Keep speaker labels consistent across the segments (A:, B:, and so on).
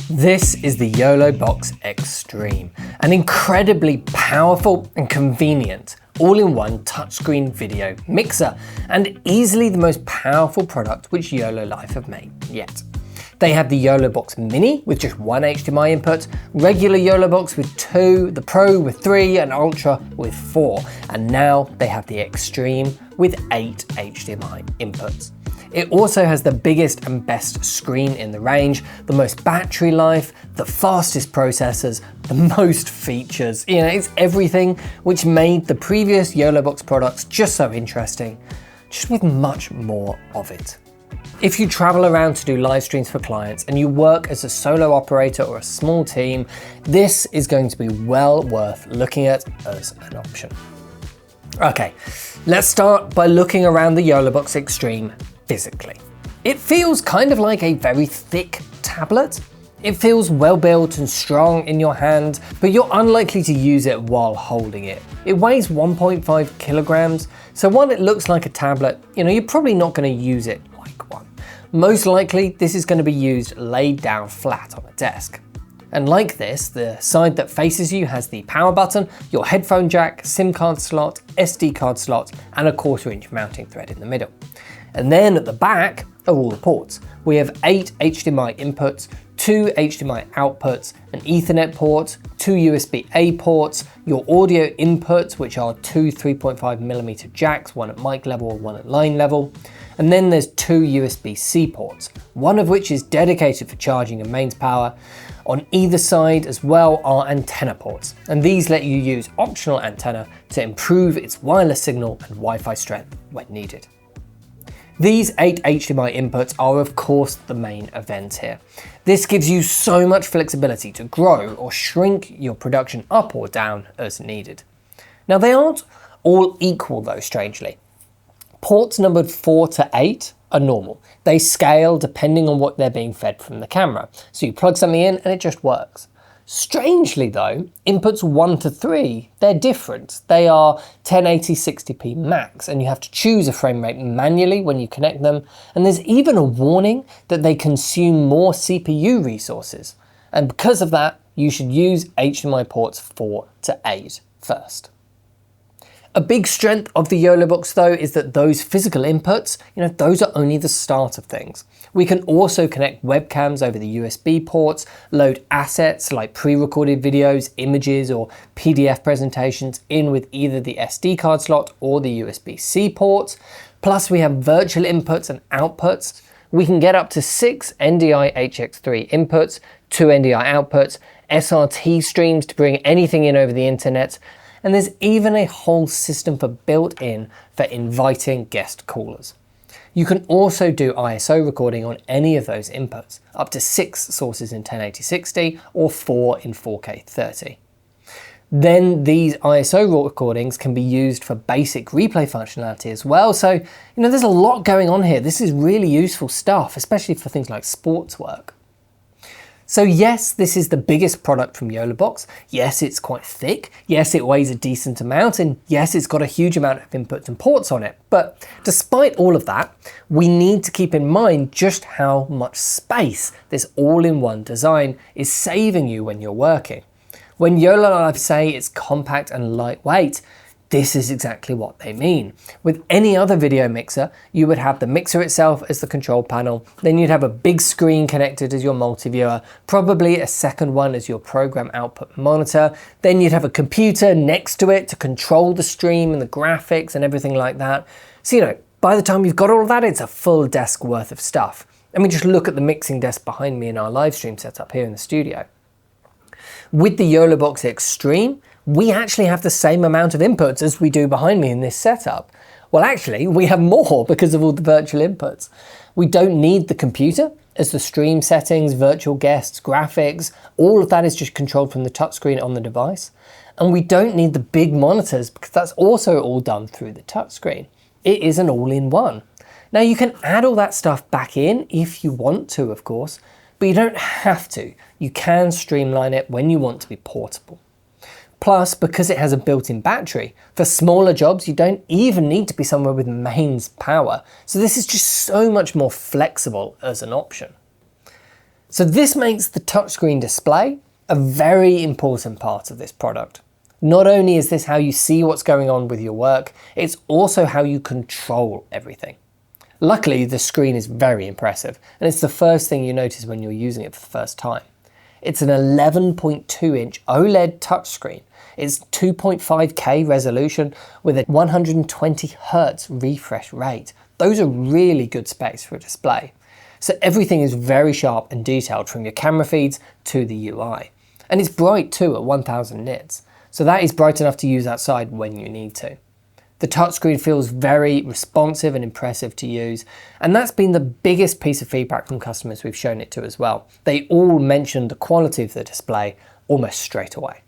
A: This is the Yolobox Extreme, an incredibly powerful and convenient all-in-one touchscreen video mixer, and easily the most powerful product which YoloLife have made yet. They have the Yolobox Mini with just one HDMI input, regular Yolobox with 2, the Pro with 3, and Ultra with 4, and now they have the Extreme with 8 HDMI inputs. It also has the biggest and best screen in the range, the most battery life, the fastest processors, the most features. It's everything which made the previous Yolobox products just so interesting, just with much more of it. If you travel around to do live streams for clients and you work as a solo operator or a small team, this is going to be well worth looking at as an option. Okay, let's start by looking around the Yolobox Extreme physically. It feels kind of like a very thick tablet. It feels well built and strong in your hand, but you're unlikely to use it while holding it. It weighs 1.5 kilograms, so while it looks like a tablet, you're probably not going to use it like one. Most likely, this is going to be used laid down flat on a desk. And like this, the side that faces you has the power button, your headphone jack, SIM card slot, SD card slot, and a 1/4-inch mounting thread in the middle. And then at the back are all the ports. We have 8 HDMI inputs, 2 HDMI outputs, an Ethernet port, 2 USB-A ports, your audio inputs, which are 2 3.5mm jacks, one at mic level, one at line level. And then there's 2 USB-C ports, one of which is dedicated for charging and mains power. On either side as well are antenna ports, and these let you use optional antenna to improve its wireless signal and Wi-Fi strength when needed. These 8 HDMI inputs are of course the main event here. This gives you so much flexibility to grow or shrink your production up or down as needed. Now they aren't all equal though, strangely. Ports numbered 4 to 8 are normal. They scale depending on what they're being fed from the camera. So you plug something in and it just works. Strangely though, inputs 1 to 3, they're different. They are 1080 60p max, and you have to choose a frame rate manually when you connect them, and there's even a warning that they consume more CPU resources. And because of that, you should use HDMI ports 4 to 8 first. A big strength of the Yolobox though is that those physical inputs, those are only the start of things. We can also connect webcams over the USB ports, load assets like pre-recorded videos, images, or PDF presentations in with either the SD card slot or the USB-C ports. Plus we have virtual inputs and outputs. We can get up to 6 NDI HX3 inputs, 2 NDI outputs, SRT streams to bring anything in over the internet, and there's even a whole system for built-in for inviting guest callers. You can also do ISO recording on any of those inputs, up to 6 sources in 1080-60 or 4 in 4K30. Then these ISO recordings can be used for basic replay functionality as well, so there's a lot going on here. This is really useful stuff, especially for things like sports work. So yes, this is the biggest product from Yolobox. Yes, it's quite thick. Yes, it weighs a decent amount. And yes, it's got a huge amount of inputs and ports on it. But despite all of that, we need to keep in mind just how much space this all-in-one design is saving you when you're working. When YoloLife say it's compact and lightweight, this is exactly what they mean. With any other video mixer, you would have the mixer itself as the control panel, then you'd have a big screen connected as your multi-viewer, probably a second one as your program output monitor, then you'd have a computer next to it to control the stream and the graphics and everything like that. So by the time you've got all of that, it's a full desk worth of stuff. I mean, just look at the mixing desk behind me in our live stream setup here in the studio. With the Yolobox Extreme, we actually have the same amount of inputs as we do behind me in this setup. Well, actually, we have more because of all the virtual inputs. We don't need the computer, as the stream settings, virtual guests, graphics, all of that is just controlled from the touchscreen on the device. And we don't need the big monitors because that's also all done through the touchscreen. It is an all-in-one. Now you can add all that stuff back in if you want to, of course, but you don't have to. You can streamline it when you want to be portable. Plus, because it has a built-in battery, for smaller jobs you don't even need to be somewhere with mains power. So this is just so much more flexible as an option. So this makes the touchscreen display a very important part of this product. Not only is this how you see what's going on with your work, it's also how you control everything. Luckily, the screen is very impressive, and it's the first thing you notice when you're using it for the first time. It's an 11.2-inch OLED touchscreen. It's 2.5K resolution with a 120 Hz refresh rate. Those are really good specs for a display. So everything is very sharp and detailed from your camera feeds to the UI. And it's bright too at 1000 nits. So that is bright enough to use outside when you need to. The touchscreen feels very responsive and impressive to use, and that's been the biggest piece of feedback from customers we've shown it to as well. They all mentioned the quality of the display almost straight away.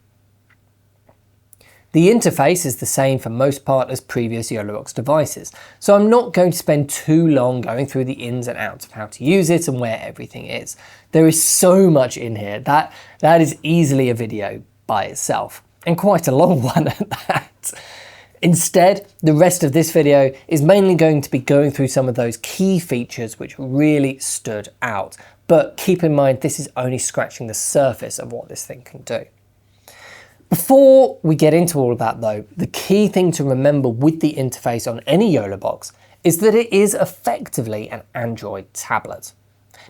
A: The interface is the same for most part as previous Yolobox devices, so I'm not going to spend too long going through the ins and outs of how to use it and where everything is. There is so much in here that is easily a video by itself, and quite a long one at that. Instead, the rest of this video is mainly going to be going through some of those key features which really stood out. But keep in mind, this is only scratching the surface of what this thing can do. Before we get into all of that though, the key thing to remember with the interface on any Yolobox is that it is effectively an Android tablet.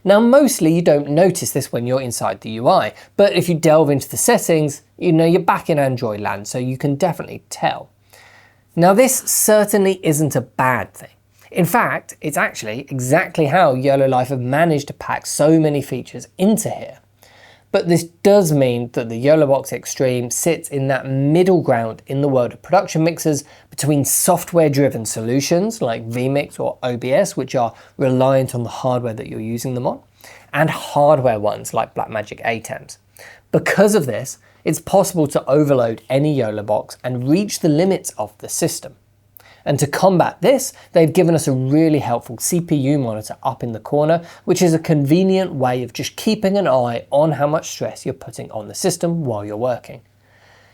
A: Now, mostly you don't notice this when you're inside the UI, but if you delve into the settings, you know you're back in Android land, so you can definitely tell. Now, this certainly isn't a bad thing. In fact, it's actually exactly how YoloLife have managed to pack so many features into here. But this does mean that the Yolobox Extreme sits in that middle ground in the world of production mixers between software-driven solutions like vMix or OBS, which are reliant on the hardware that you're using them on, and hardware ones like Blackmagic ATEMs. Because of this, it's possible to overload any Yolobox and reach the limits of the system. And to combat this, they've given us a really helpful CPU monitor up in the corner, which is a convenient way of just keeping an eye on how much stress you're putting on the system while you're working.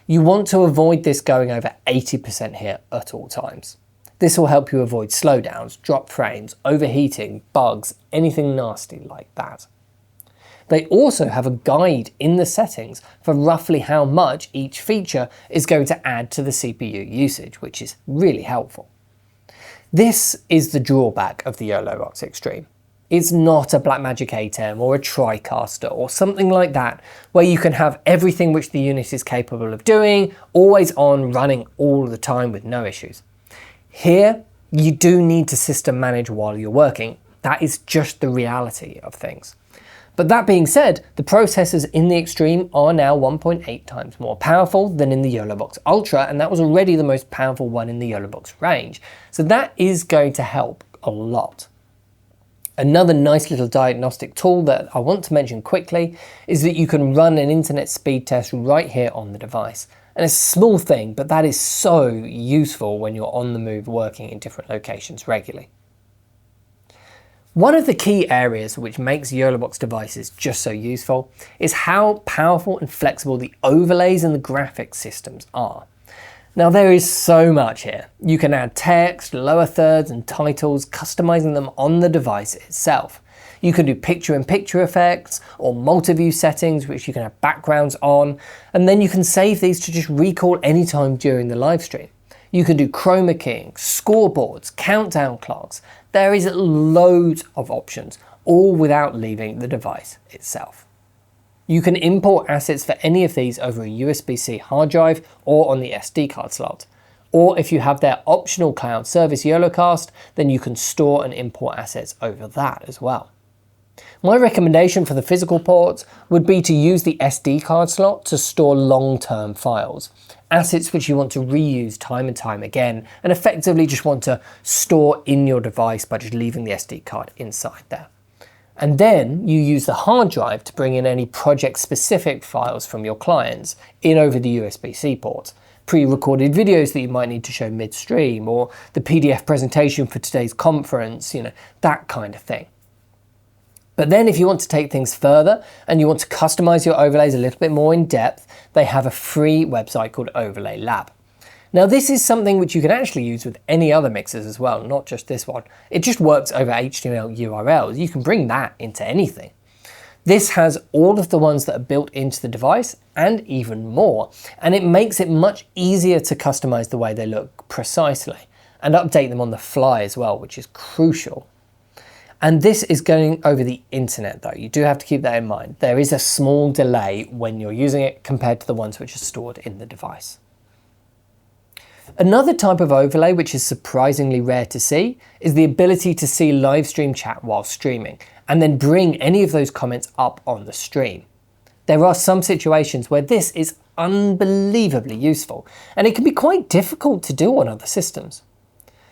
A: You want to avoid this going over 80% here at all times. This will help you avoid slowdowns, drop frames, overheating, bugs, anything nasty like that. They also have a guide in the settings for roughly how much each feature is going to add to the CPU usage, which is really helpful. This is the drawback of the Yolobox Extreme. It's not a Blackmagic ATEM or a TriCaster or something like that, where you can have everything which the unit is capable of doing, always on, running all the time with no issues. Here, you do need to system manage while you're working. That is just the reality of things. But that being said, the processors in the Extreme are now 1.8 times more powerful than in the Yolobox Ultra, and that was already the most powerful one in the Yolobox range. So that is going to help a lot. Another nice little diagnostic tool that I want to mention quickly is that you can run an internet speed test right here on the device. And it's a small thing, but that is so useful when you're on the move working in different locations regularly. One of the key areas which makes Yolobox devices just so useful is how powerful and flexible the overlays and the graphics systems are. Now, there is so much here. You can add text, lower thirds and titles, customizing them on the device itself. You can do picture-in-picture effects or multi-view settings, which you can have backgrounds on, and then you can save these to just recall anytime during the live stream. You can do chroma keying, scoreboards, countdown clocks. There is loads of options, all without leaving the device itself. You can import assets for any of these over a USB-C hard drive or on the SD card slot. Or if you have their optional cloud service Yolocast, then you can store and import assets over that as well. My recommendation for the physical ports would be to use the SD card slot to store long-term files, assets which you want to reuse time and time again, and effectively just want to store in your device by just leaving the SD card inside there. And then you use the hard drive to bring in any project-specific files from your clients in over the USB-C port, pre-recorded videos that you might need to show midstream, or the PDF presentation for today's conference, that kind of thing. But then if you want to take things further and you want to customize your overlays a little bit more in depth, they have a free website called Overlay Lab. Now, this is something which you can actually use with any other mixers as well, not just this one. It just works over HTML URLs. You can bring that into anything. This has all of the ones that are built into the device and even more, and it makes it much easier to customize the way they look precisely and update them on the fly as well, which is crucial. And this is going over the internet though. You do have to keep that in mind. There is a small delay when you're using it compared to the ones which are stored in the device. Another type of overlay which is surprisingly rare to see is the ability to see live stream chat while streaming and then bring any of those comments up on the stream. There are some situations where this is unbelievably useful, and it can be quite difficult to do on other systems.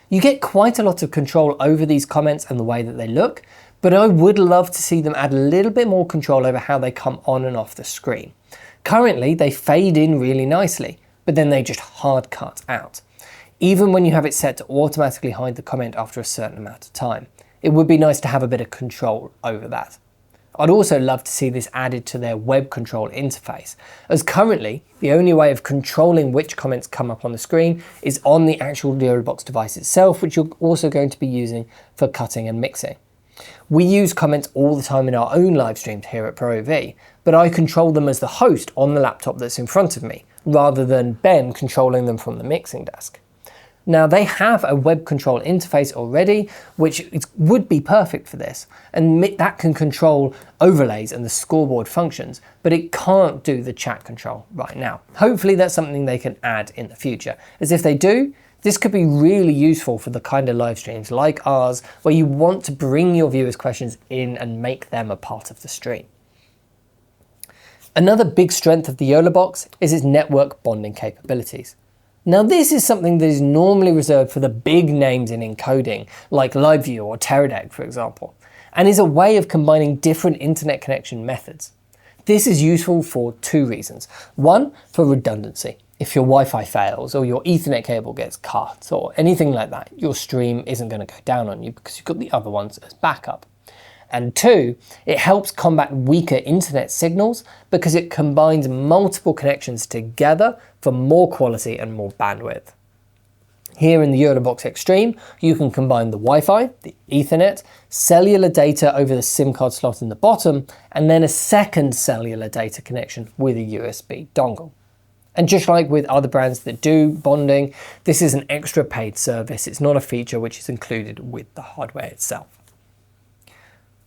A: You get quite a lot of control over these comments and the way that they look, but I would love to see them add a little bit more control over how they come on and off the screen. Currently, they fade in really nicely, but then they just hard cut out, even when you have it set to automatically hide the comment after a certain amount of time. It would be nice to have a bit of control over that. I'd also love to see this added to their web control interface, as currently the only way of controlling which comments come up on the screen is on the actual Yolobox device itself, which you're also going to be using for cutting and mixing. We use comments all the time in our own live streams here at ProV, but I control them as the host on the laptop that's in front of me, rather than Ben controlling them from the mixing desk. Now they have a web control interface already, which would be perfect for this, and that can control overlays and the scoreboard functions, but it can't do the chat control right now. Hopefully that's something they can add in the future, as if they do, this could be really useful for the kind of live streams like ours, where you want to bring your viewers' questions in and make them a part of the stream. Another big strength of the Yolobox is its network bonding capabilities. Now this is something that is normally reserved for the big names in encoding, like LiveView or Teradek for example, and is a way of combining different internet connection methods. This is useful for two reasons. One, for redundancy. If your Wi-Fi fails or your Ethernet cable gets cut or anything like that, your stream isn't going to go down on you because you've got the other ones as backup. And two, it helps combat weaker internet signals because it combines multiple connections together for more quality and more bandwidth. Here in the Yolobox Extreme, you can combine the Wi-Fi, the Ethernet, cellular data over the SIM card slot in the bottom, and then a second cellular data connection with a USB dongle. And just like with other brands that do bonding, this is an extra paid service. It's not a feature which is included with the hardware itself.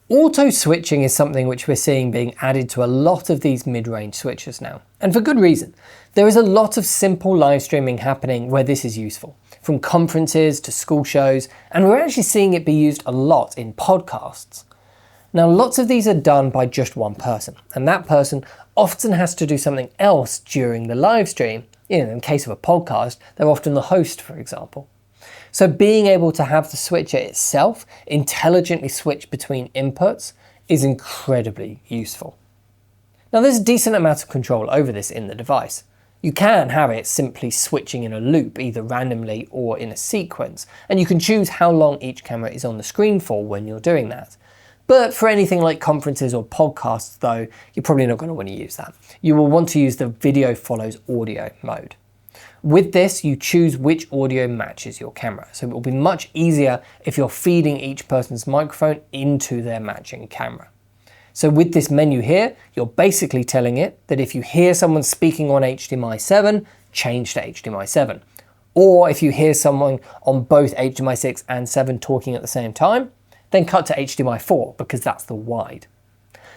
A: Auto switching is something which we're seeing being added to a lot of these mid-range switchers now, and for good reason. There is a lot of simple live streaming happening where this is useful, from conferences to school shows, and we're actually seeing it be used a lot in podcasts. Now lots of these are done by just one person, and that person often has to do something else during the live stream. In the case of a podcast, they're often the host, for example. So being able to have the switcher itself intelligently switch between inputs is incredibly useful. Now there's a decent amount of control over this in the device. You can have it simply switching in a loop, either randomly or in a sequence, and you can choose how long each camera is on the screen for when you're doing that. But for anything like conferences or podcasts though, you're probably not going to want to use that. You will want to use the video follows audio mode. With this, you choose which audio matches your camera, so it will be much easier if you're feeding each person's microphone into their matching camera. So with this menu here, you're basically telling it that if you hear someone speaking on HDMI 7, change to HDMI 7. Or if you hear someone on both HDMI 6 and 7 talking at the same time, then cut to HDMI 4 because that's the wide.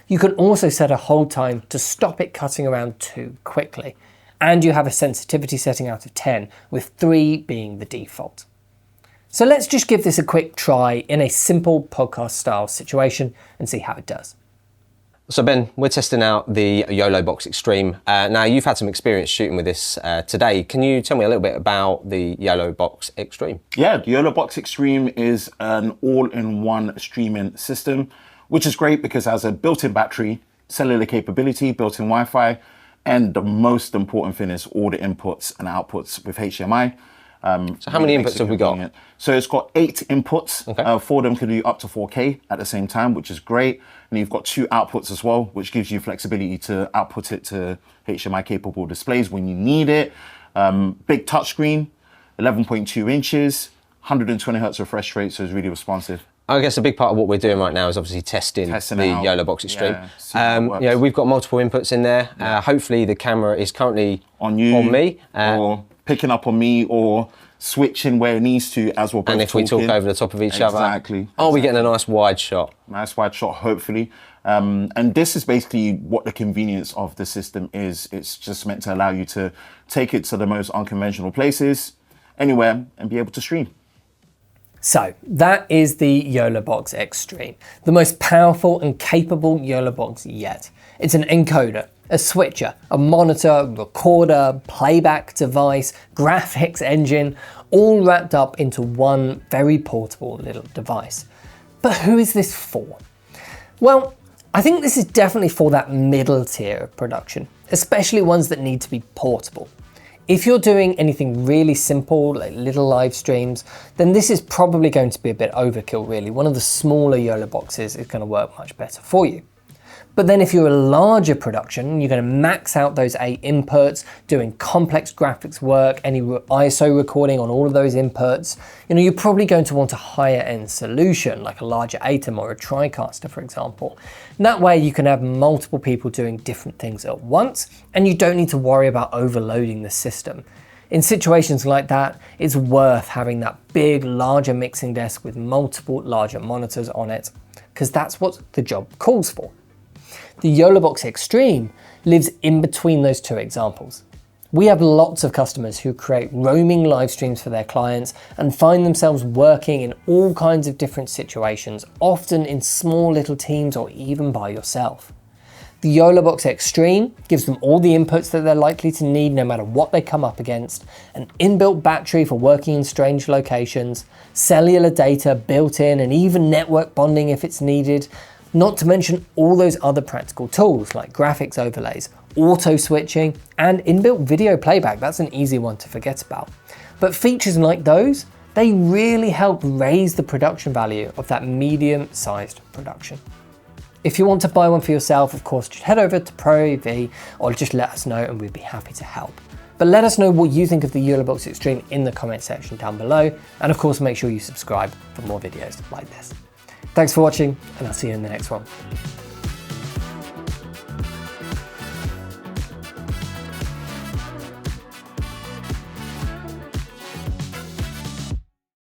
A: You can also set a hold time to stop it cutting around too quickly. And you have a sensitivity setting out of 10, with 3 being the default. So let's just give this a quick try in a simple podcast style situation and see how it does.
B: So Ben, we're testing out the Yolobox Extreme. Now you've had some experience shooting with this today. Can you tell me a little bit about the Yolobox Extreme?
C: Yeah, the Yolobox Extreme is an all-in-one streaming system, which is great because it has a built-in battery, cellular capability, built-in Wi-Fi, and the most important thing is all the inputs and outputs with HDMI.
B: So how many inputs have we got?
C: So it's got 8 inputs.
B: Okay.
C: 4 of them can do up to 4K at the same time, which is great. And you've got 2 outputs as well, which gives you flexibility to output it to HDMI capable displays when you need it. Big touchscreen, 11.2 inches, 120 hertz refresh rate, so it's really responsive.
B: I guess a big part of what we're doing right now is obviously testing the Yolobox Extreme.
C: Yeah,
B: we've got multiple inputs in there. Hopefully the camera is currently on me,
C: or picking up on me, or switching where it needs to as we're both
B: and if we talk over the top of each other.
C: Exactly.
B: Are we getting a nice wide shot?
C: Nice wide shot, hopefully. And this is basically what the convenience of the system is. It's just meant to allow you to take it to the most unconventional places, anywhere, and be able to stream.
A: So that is the Yolobox Extreme, the most powerful and capable Yolobox yet. It's an encoder, a switcher, a monitor, recorder, playback device, graphics engine, all wrapped up into one very portable little device. But who is this for? Well, I think this is definitely for that middle tier of production, especially ones that need to be portable. If you're doing anything really simple, like little live streams, then this is probably going to be a bit overkill really. One of the smaller Yoloboxes is going to work much better for you. But then if you're a larger production, you're going to max out those 8 inputs, doing complex graphics work, any ISO recording on all of those inputs, you're probably going to want a higher end solution, like a larger ATEM or a TriCaster, for example. And that way you can have multiple people doing different things at once, and you don't need to worry about overloading the system. In situations like that, it's worth having that big, larger mixing desk with multiple larger monitors on it, because that's what the job calls for. The Yolobox Extreme lives in between those two examples. We have lots of customers who create roaming live streams for their clients and find themselves working in all kinds of different situations, often in small little teams or even by yourself. The Yolobox Extreme gives them all the inputs that they're likely to need no matter what they come up against, an inbuilt battery for working in strange locations, cellular data built in, and even network bonding if it's needed, not to mention all those other practical tools like graphics overlays, auto switching, and inbuilt video playback. That's an easy one to forget about. But features like those, they really help raise the production value of that medium-sized production. If you want to buy one for yourself, of course, just head over to ProAV or just let us know and we'd be happy to help. But let us know what you think of the Yolobox Extreme in the comment section down below. And of course, make sure you subscribe for more videos like this. Thanks for watching, and I'll see you in the next one.